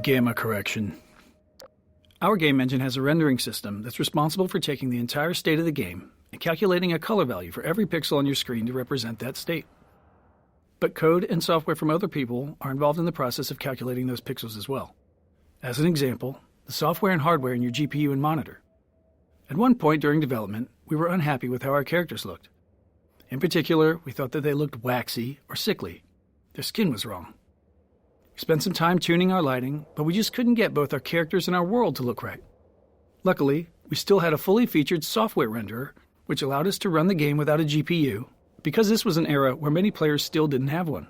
Gamma correction. Our game engine has a rendering system that's responsible for taking the entire state of the game and calculating a color value for every pixel on your screen to represent that state. But code and software from other people are involved in the process of calculating those pixels as well. As an example, the software and hardware in your GPU and monitor. At one point during development, we were unhappy with how our characters looked. In particular, we thought that they looked waxy or sickly. Their skin was wrong. We spent some time tuning our lighting, but we just couldn't get both our characters and our world to look right. Luckily, we still had a fully featured software renderer, which allowed us to run the game without a GPU, because this was an era where many players still didn't have one.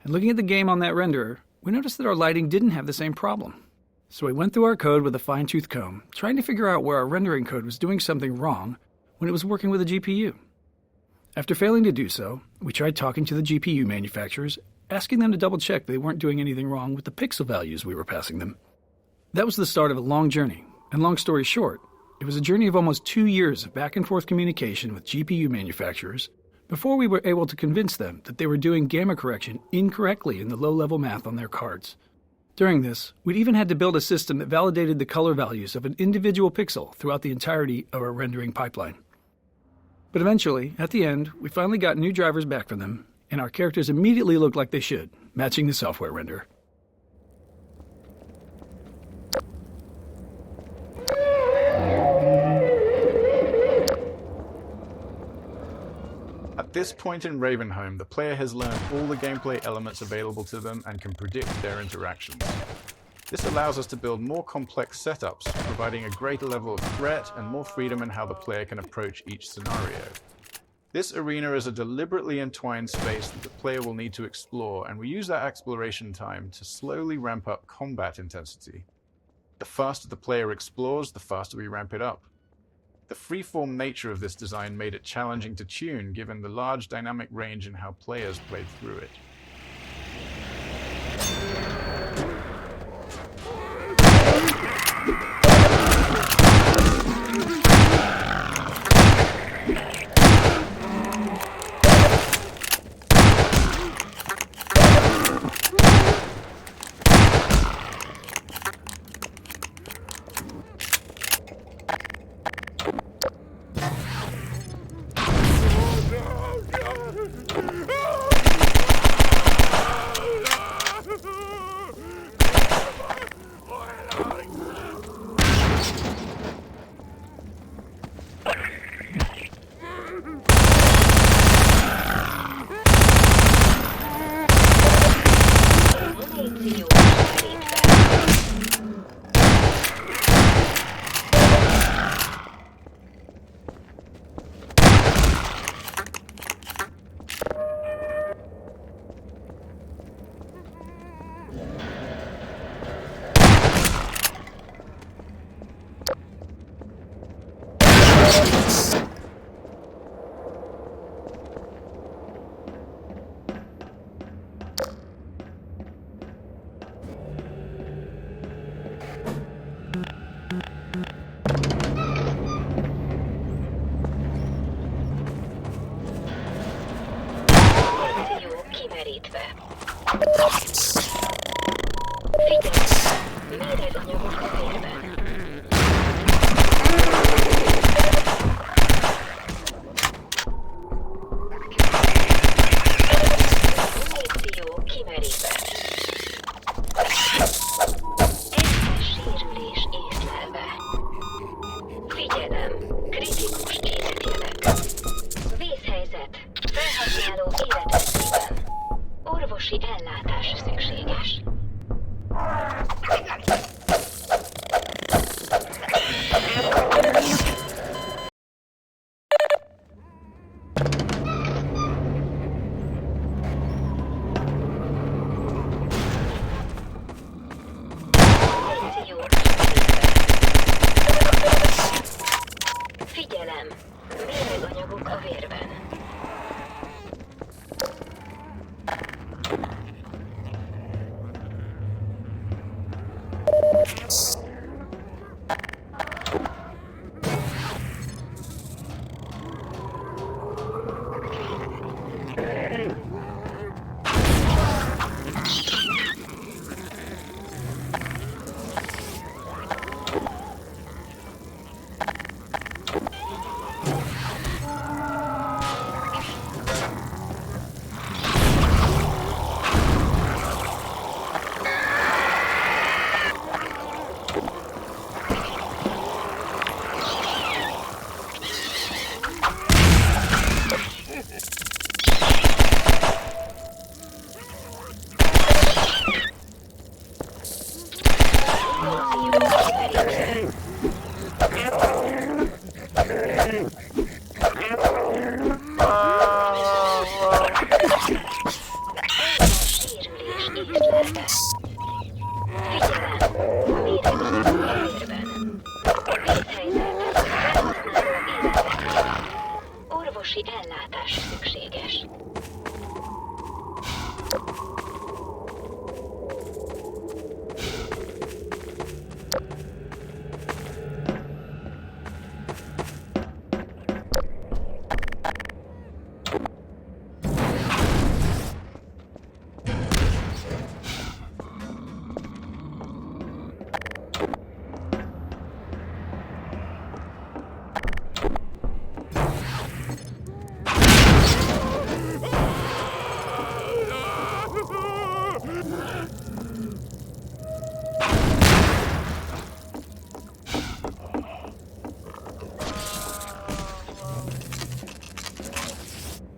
And looking at the game on that renderer, we noticed that our lighting didn't have the same problem. So we went through our code with a fine-tooth comb, trying to figure out where our rendering code was doing something wrong when it was working with a GPU. After failing to do so, we tried talking to the GPU manufacturers, asking them to double-check they weren't doing anything wrong with the pixel values we were passing them. That was the start of a long journey, and long story short, it was a journey of almost 2 years of back-and-forth communication with GPU manufacturers before we were able to convince them that they were doing gamma correction incorrectly in the low-level math on their cards. During this, we'd even had to build a system that validated the color values of an individual pixel throughout the entirety of our rendering pipeline. But eventually, at the end, we finally got new drivers back from them, and our characters immediately looked like they should, matching the software render. At this point in Ravenholm, the player has learned all the gameplay elements available to them and can predict their interactions. This allows us to build more complex setups, providing a greater level of threat and more freedom in how the player can approach each scenario. This arena is a deliberately entwined space that the player will need to explore, and we use that exploration time to slowly ramp up combat intensity. The faster the player explores, the faster we ramp it up. The freeform nature of this design made it challenging to tune, given the large dynamic range in how players played through it.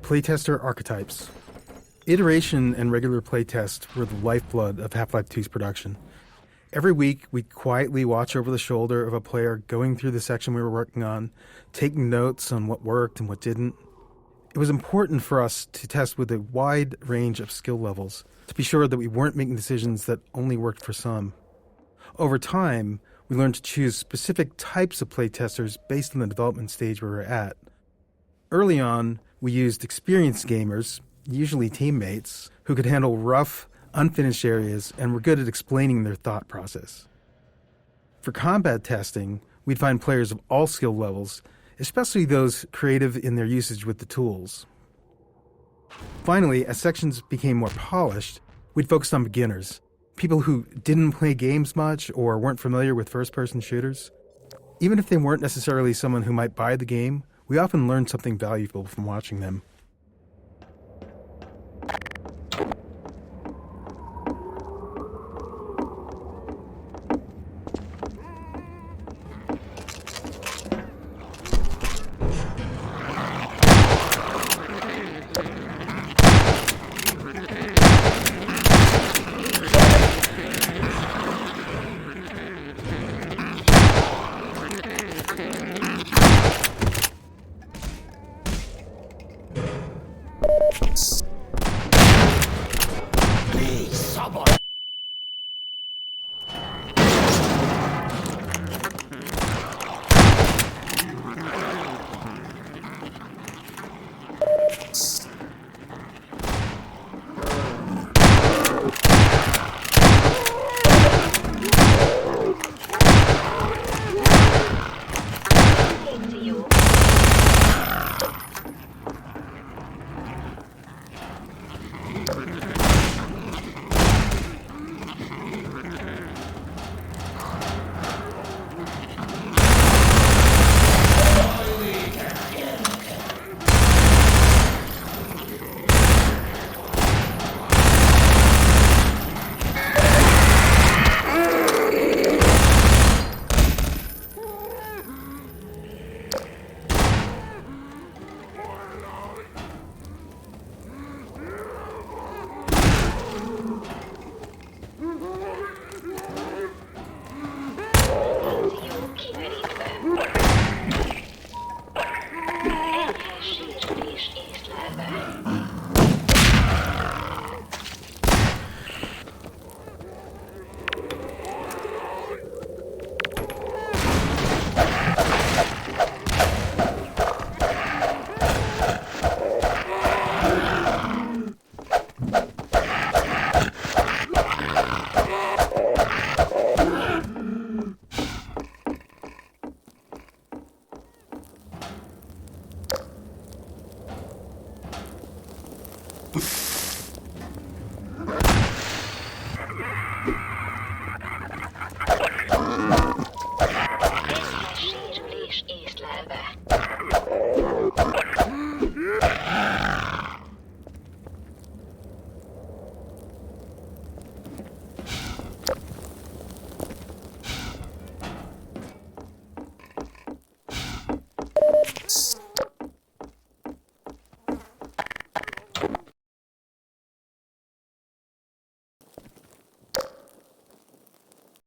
Playtester archetypes. Iteration and regular playtest were the lifeblood of Half-Life 2's production. Every week, we'd quietly watch over the shoulder of a player going through the section we were working on, taking notes on what worked and what didn't. It was important for us to test with a wide range of skill levels to be sure that we weren't making decisions that only worked for some. Over time, we learned to choose specific types of playtesters based on the development stage we were at. Early on, we used experienced gamers, usually teammates, who could handle rough, unfinished areas and were good at explaining their thought process. For combat testing, we'd find players of all skill levels, especially those creative in their usage with the tools. Finally, as sections became more polished, we'd focus on beginners, people who didn't play games much or weren't familiar with first-person shooters. Even if they weren't necessarily someone who might buy the game, we often learned something valuable from watching them.